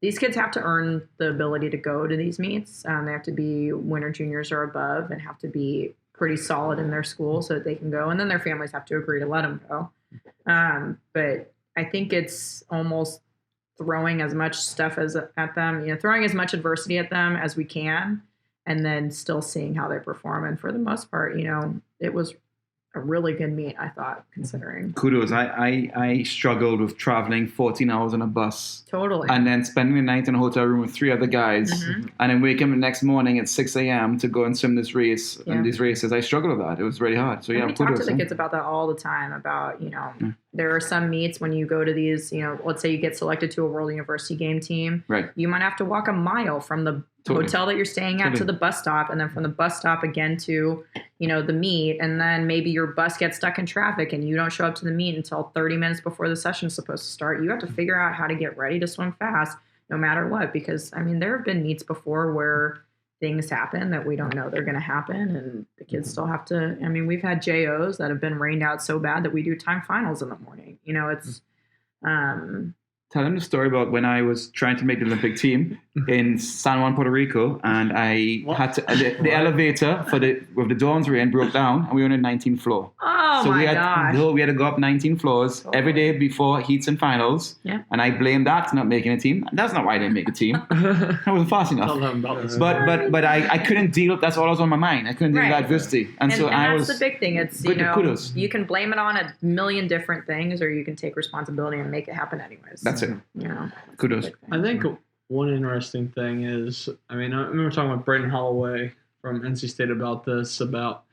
these kids have to earn the ability to go to these meets. They have to be winter juniors or above and have to be pretty solid in their school so that they can go, and then their families have to agree to let them go. But I think it's almost throwing as much stuff at them, throwing as much adversity at them as we can, and then still seeing how they perform. And for the most part, it was a really good meet, I thought, considering. Kudos. I struggled with traveling 14 hours on a bus. Totally. And then spending the night in a hotel room with 3 other guys. Mm-hmm. And then waking up the next morning at 6 a.m. to go and swim this race and these races. I struggled with that. It was really hard. So we talk to the kids about that all the time, about, there are some meets when you go to these, let's say you get selected to a World University game team. Right. You might have to walk a mile from the hotel that you're staying at to the bus stop, and then from the bus stop again to, the meet, and then maybe your bus gets stuck in traffic and you don't show up to the meet until 30 minutes before the session's supposed to start. You have to figure out how to get ready to swim fast no matter what, because, there have been meets before where things happen that we don't know they're going to happen, and the kids still have to, we've had JOs that have been rained out so bad that we do time finals in the morning. It's, Tell them the story about when I was trying to make the Olympic team in San Juan, Puerto Rico, and I had to the elevator with the dorms were in broke down, and we were on the 19th floor. Oh so my gosh! We had to go up 19 floors every day before heats and finals. Yeah. And I blamed that to not making a team. That's not why I didn't make a team. I wasn't fast enough. Tell them about this. But I couldn't deal. That's all that was on my mind. I couldn't deal with adversity, and so I was. That's the big thing. It's kudos. You can blame it on a million different things, or you can take responsibility and make it happen anyways. That's it. Kudos. I think one interesting thing is, I remember talking with Braden Holloway from NC State about this, about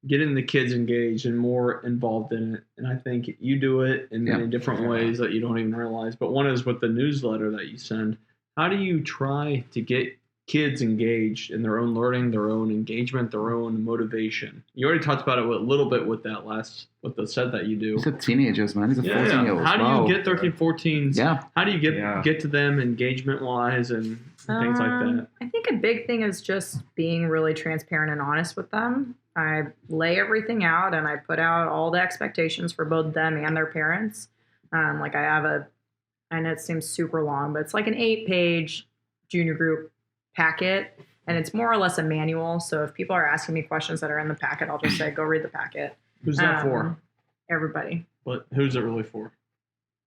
getting the kids engaged and more involved in it. And I think you do it in many different ways that you don't even realize. But one is with the newsletter that you send. How do you try to get kids engaged in their own learning, their own engagement, their own motivation? You already talked about it a little bit with the set that you do. These are teenagers, man. These are 14-year-olds. How do you get 13, 14s? Yeah. How do you get to them engagement-wise and things like that? I think a big thing is just being really transparent and honest with them. I lay everything out and I put out all the expectations for both them and their parents. I have I know it seems super long, but it's like an 8-page junior group packet, and it's more or less a manual. So if people are asking me questions that are in the packet, I'll just say, go read the packet. Who's that for? Everybody. But who's it really for?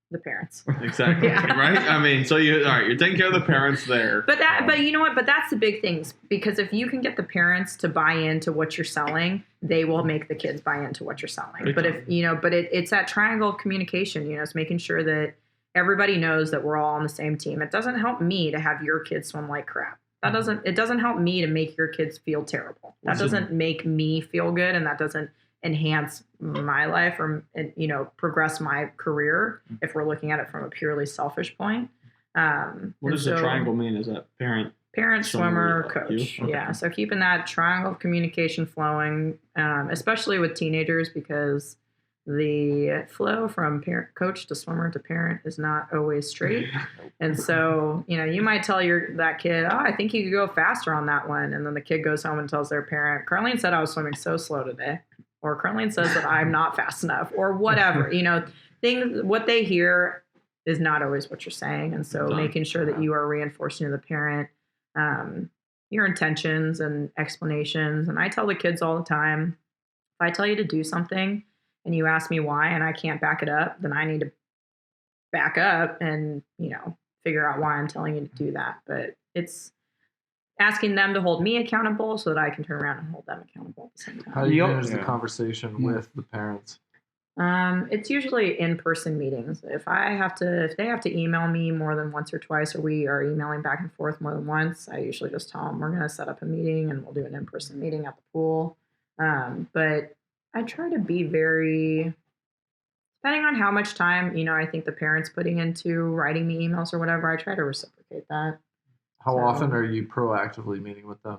The parents. Exactly. Right? So you're taking care of the parents there. But you know what? But that's the big things, because if you can get the parents to buy into what you're selling, they will make the kids buy into what you're selling. But if, it's that triangle of communication, it's making sure that everybody knows that we're all on the same team. It doesn't help me to have your kids swim like crap. It doesn't help me to make your kids feel terrible. That doesn't make me feel good, and that doesn't enhance my life or, you know, progress my career if we're looking at it from a purely selfish point. What does the triangle mean? Is that parent, swimmer, coach? coach? Okay. Yeah. So keeping that triangle of communication flowing, especially with teenagers, because the flow from coach to swimmer to parent is not always straight. And so, you know, you might tell that kid, oh, I think you could go faster on that one. And then the kid goes home and tells their parent, Carlene said I was swimming so slow today. Or Carlene says that I'm not fast enough, or whatever. You know, what they hear is not always what you're saying. And so making sure that you are reinforcing to the parent your intentions and explanations. And I tell the kids all the time, if I tell you to do something and you ask me why and I can't back it up, then I need to back up and, you know, figure out why I'm telling you to do that. But it's asking them to hold me accountable so that I can turn around and hold them accountable at the same time. How do you manage the conversation with the parents? It's usually in-person meetings. If they have to email me more than once or twice, or we are emailing back and forth more than once, I usually just tell them we're going to set up a meeting and we'll do an in-person meeting at the pool. But I try to be very, depending on how much time, you know, I think the parent's putting into writing me emails or whatever, I try to reciprocate that. How often are you proactively meeting with them?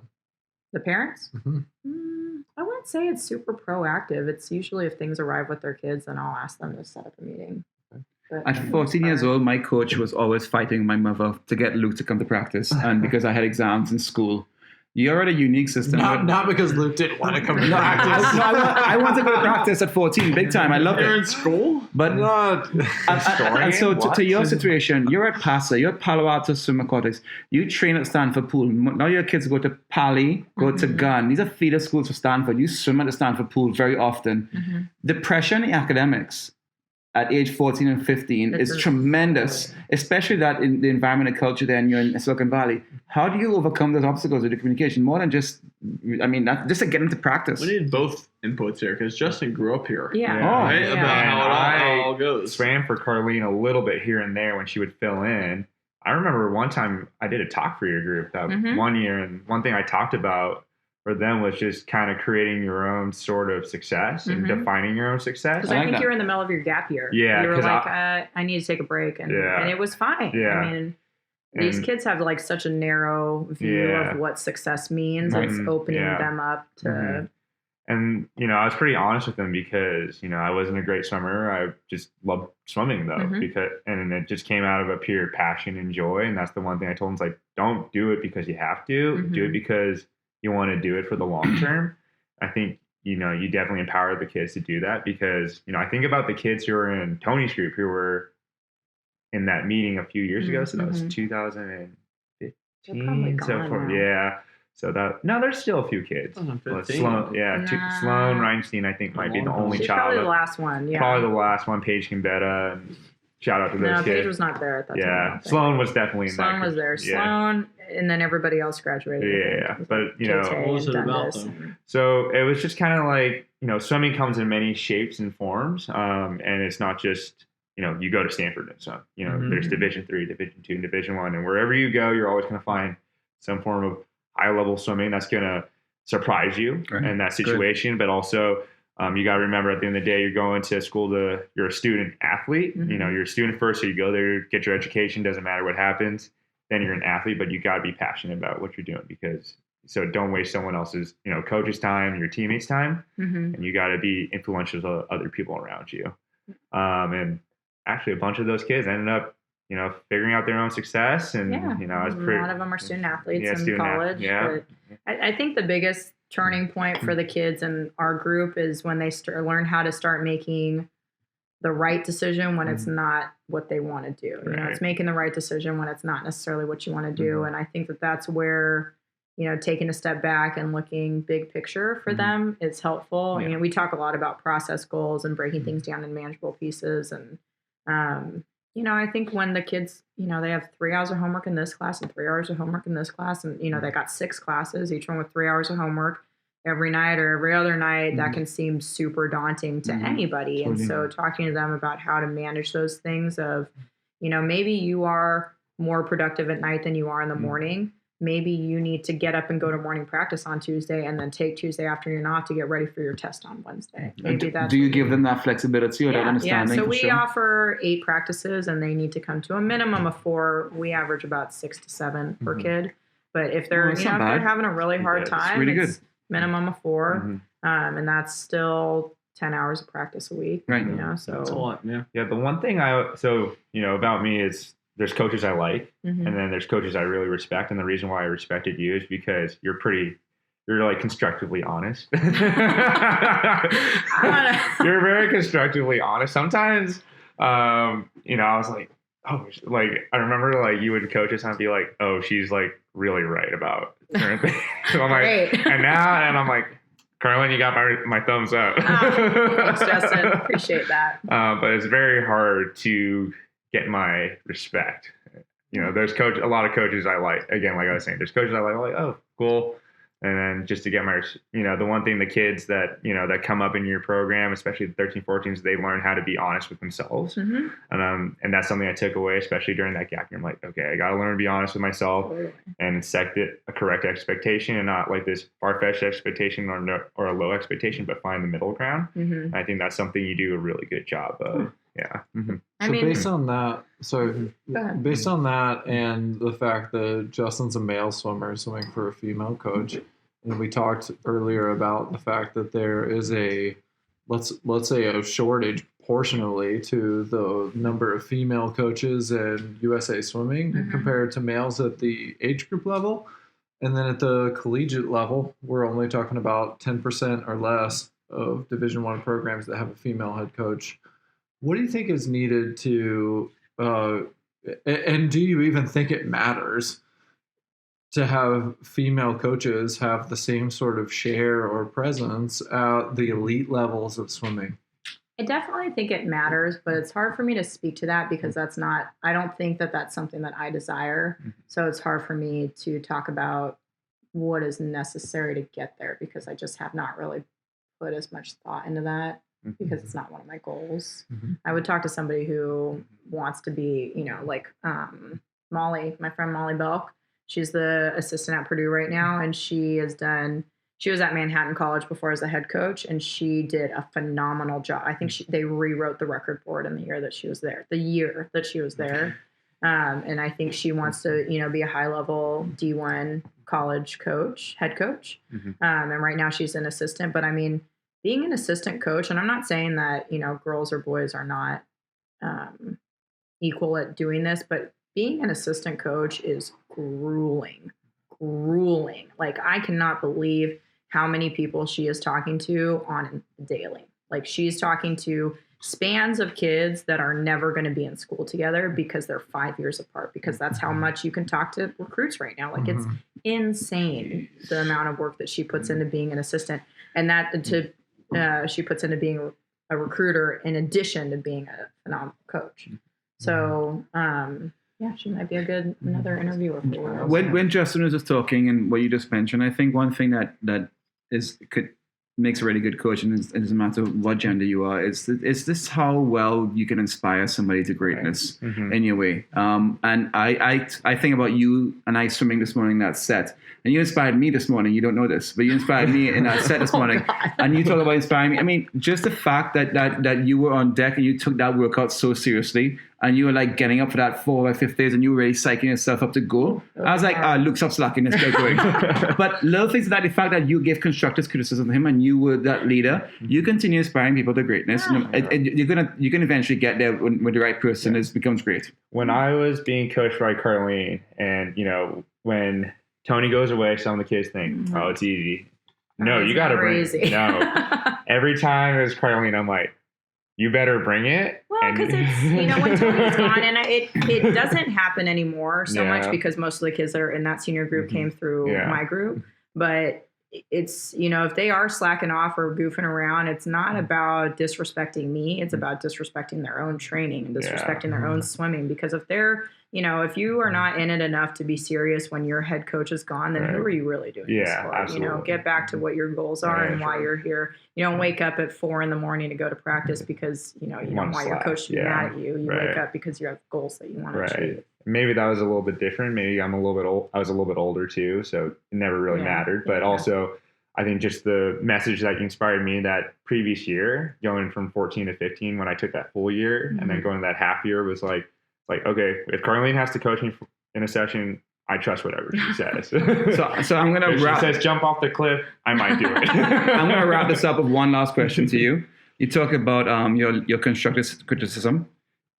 The parents? Mm-hmm. I wouldn't say it's super proactive. It's usually if things arrive with their kids, then I'll ask them to set up a meeting. But At 14 years old, my coach was always fighting my mother to get Luke to come to practice. And because I had exams in school, you're at a unique system. Not because Luke didn't want to come to No, practice. I want to go to practice at 14, big time. I loved They're it. in school? But and so to your situation, you're at PASA, you're at Palo Alto Swim Aquatics, you train at Stanford Pool. Now your kids go to Pali, go to Gunn. These are feeder schools for Stanford. You swim at the Stanford Pool very often. The pressure in the academics at age 14 and 15 is tremendous, especially that in the environment and culture there and you're in Silicon Valley. How do you overcome those obstacles with the communication? More than just, just to get into practice. We need both inputs here because Justin grew up here. Yeah. Right? Yeah. About how it all goes. Swam for Carlene a little bit here and there when she would fill in. I remember one time I did a talk for your group that one year, and one thing I talked about for them was just kind of creating your own sort of success and defining your own success. Because I think you're in the middle of your gap year. Yeah. You were like, I need to take a break. And it was fine. Yeah. I mean, these kids have like such a narrow view of what success means. It's opening them up to... And, you know, I was pretty honest with them because, you know, I wasn't a great swimmer. I just loved swimming, though, and it just came out of a pure passion and joy. And that's the one thing I told them, is like, don't do it because you have to. Do it because you want to do it for the long term. I think, you know, you definitely empower the kids to do that because, you know, I think about the kids who are in Tony's group who were in that meeting a few years ago. So that was 2015. So there's still a few kids. Sloan, Sloan Reinstein, I think, might be the only She's child. probably the last one. Yeah. Probably the last one. Paige Gambetta. And shout out to those kids. Paige was not there at that time. Yeah, Sloan was definitely in that. Sloan was there. Sloan, and then everybody else graduated. Yeah, but you know, what was it about them? So it was just kind of like, you know, swimming comes in many shapes and forms, and it's not just, you know, you go to Stanford and so, you know, there's Division III, Division II, and Division I, and wherever you go, you're always going to find some form of high-level swimming that's going to surprise you in that situation. But also, you got to remember at the end of the day, you're going to school you're a student athlete. You know, you're a student first, so you go there, get your education, doesn't matter what happens. Then you're an athlete, but you got to be passionate about what you're doing so don't waste someone else's, you know, coach's time, your teammates' time, and you got to be influential to other people around you. And actually, a bunch of those kids ended up, you know, figuring out their own success, and you know, a lot of them are student athletes in college. But I think the biggest turning point for the kids in our group is when they learn how to start making the right decision when it's not what they want to do. You know, it's making the right decision when it's not necessarily what you want to do. And I think that's where, you know, taking a step back and looking big picture for them is helpful. I mean, we talk a lot about process goals and breaking things down in manageable pieces. And, you know, I think when the kids, you know, they have 3 hours of homework in this class and 3 hours of homework in this class, and, you know, they got 6 classes, each one with 3 hours of homework every night or every other night, that can seem super daunting to anybody. And so talking to them about how to manage those things of, you know, maybe you are more productive at night than you are in the morning. maybe you need to get up and go to morning practice on Tuesday and then take Tuesday afternoon off to get ready for your test on Wednesday. Maybe that's do you give them that flexibility or that understanding? So we offer 8 practices and they need to come to a minimum of 4. We average about 6 to 7 per kid. But if they're, if they're having a really hard time, really it's minimum of 4. And that's still 10 hours of practice a week. Right. You know, so That's a lot, yeah. Yeah, the one thing about me is there's coaches I like, and then there's coaches I really respect. And the reason why I respected you is because you're like constructively honest. You're very constructively honest. Sometimes, I was like, I remember like you would coach us and I'd be like, oh, she's like really right about certain things. So I'm like, and I'm like, Carlene, you got my thumbs up. Thanks, Justin. Appreciate that. But it's very hard to get my respect. There's a lot of coaches I like. Again, like I was saying, there's coaches I like, oh, cool. And then just to get my, the one thing the kids that, that come up in your program, especially the 13, 14s, they learn how to be honest with themselves. And that's something I took away, especially during that gap year. I'm like, okay, I got to learn to be honest with myself and set a correct expectation and not like this far-fetched expectation or a low expectation, but find the middle ground. I think that's something you do a really good job of. Yeah. Based on that, based on that and the fact that Justin's a male swimmer swimming for a female coach, and we talked earlier about the fact that there is a, let's say a shortage proportionally to the number of female coaches in USA Swimming compared to males at the age group level. And then at the collegiate level, we're only talking about 10% or less of Division I programs that have a female head coach. What do you think is needed to, and do you even think it matters to have female coaches have the same sort of share or presence at the elite levels of swimming? I definitely think it matters, but it's hard for me to speak to that because I don't think that that's something that I desire. So it's hard for me to talk about what is necessary to get there because I just have not really put as much thought into that. Because it's not one of my goals. I would talk to somebody who wants to be, like Molly, my friend Molly Belk. She's the assistant at Purdue right now, and she was at Manhattan College before as a head coach, and she did a phenomenal job. I think they rewrote the record board in the year that she was there. And I think she wants to, be a high-level D1 college coach, head coach. And right now she's an assistant, but I mean, being an assistant coach, and I'm not saying that, girls or boys are not equal at doing this, but being an assistant coach is grueling. Like, I cannot believe how many people she is talking to on a daily. Like, she's talking to spans of kids that are never going to be in school together because they're 5 years apart, because that's how much you can talk to recruits right now. Like, it's insane the amount of work that she puts into being an assistant, and she puts into being a recruiter in addition to being a phenomenal coach. So, she might be another interviewer for you. When Justin was just talking and what you just mentioned, I think one thing that makes a really good coach, and it doesn't matter what gender you are, is this how well you can inspire somebody to greatness in your way. And I think about you and I swimming this morning in that set. And you inspired me this morning. You don't know this, but you inspired me in that set this morning. And you talk about inspiring me. I mean, just the fact that you were on deck and you took that workout so seriously, and you were like getting up for that 4 or 5 days, and you were really psyching yourself up to go. I was like, Luke, stop slacking, let's get going. But little things like the fact that you gave constructive criticism to him and you were that leader, you continue inspiring people to greatness. And you can eventually get there when the right person becomes great. When I was being coached by Carlene, and when Tony goes away, some of the kids think, oh, it's easy. No, you got to bring it. No. Every time it was Carlene, I'm like, you better bring it. Well, because it's, when Tony's gone, and it doesn't happen anymore so much because most of the kids that are in that senior group came through my group. But it's, if they are slacking off or goofing around, it's not about disrespecting me. It's about disrespecting their own training and disrespecting their own swimming. Because if they're, if you are not in it enough to be serious when your head coach is gone, then who are you really doing this for? Absolutely. Get back to what your goals are and why you're here. You don't wake up at 4 a.m. to go to practice because, you don't want your coach to be mad at you. You wake up because you have goals that you want to achieve. maybe that was a little bit different. Maybe I was a little bit older too, so it never really mattered. But also, I think just the message that inspired me that previous year, going from 14 to 15, when I took that full year, and then going to that half year was like, okay, if Carlene has to coach me in a session, I trust whatever she says. So I'm gonna if wrap. she says jump off the cliff, I might do it. I'm gonna wrap this up with one last question to you. You talk about your constructive criticism.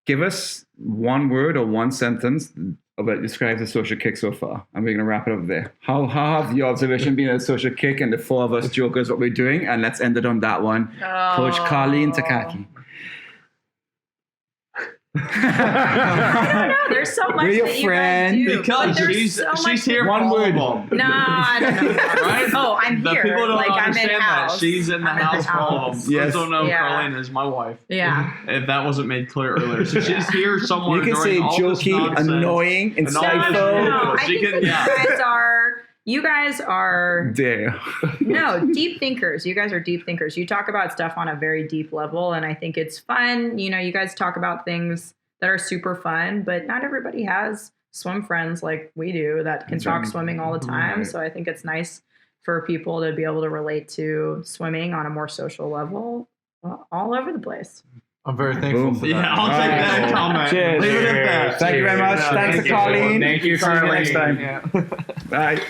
Give us one word or one sentence that describes the social kick so far, and we're gonna wrap it up there. How have your observation been a social kick, and the four of us jokers what we're doing? And let's end it on that one. Coach Carlene Takaki. I don't know. There's so much We're your that you friend. guys do. Because but she's so much here for One all word. of them. No, I don't know. Right? Oh, I'm The here. people don't like I'm in understand house. that. She's in the I'm house for all of them. Yes. Those don't know Yeah. Carlene is my wife. Yeah. If that wasn't made clear earlier. So she's here somewhere You can say during all this jokey, nonsense. annoying, And all this insightful. No, I She think can- that you guys are There. no deep thinkers. You guys are deep thinkers. You talk about stuff on a very deep level, and I think it's fun. You know, you guys talk about things that are super fun, but not everybody has swim friends like we do that can talk swimming all the time. Right. So I think it's nice for people to be able to relate to swimming on a more social level all over the place. I'm very thankful Boom. for that. Yeah, I'll take that comment. Cheers. Leave it at that. Thank you very much. Yeah, Thanks thank to you. Carlene. Thank you, See you next Carlene. time. Yeah. Bye.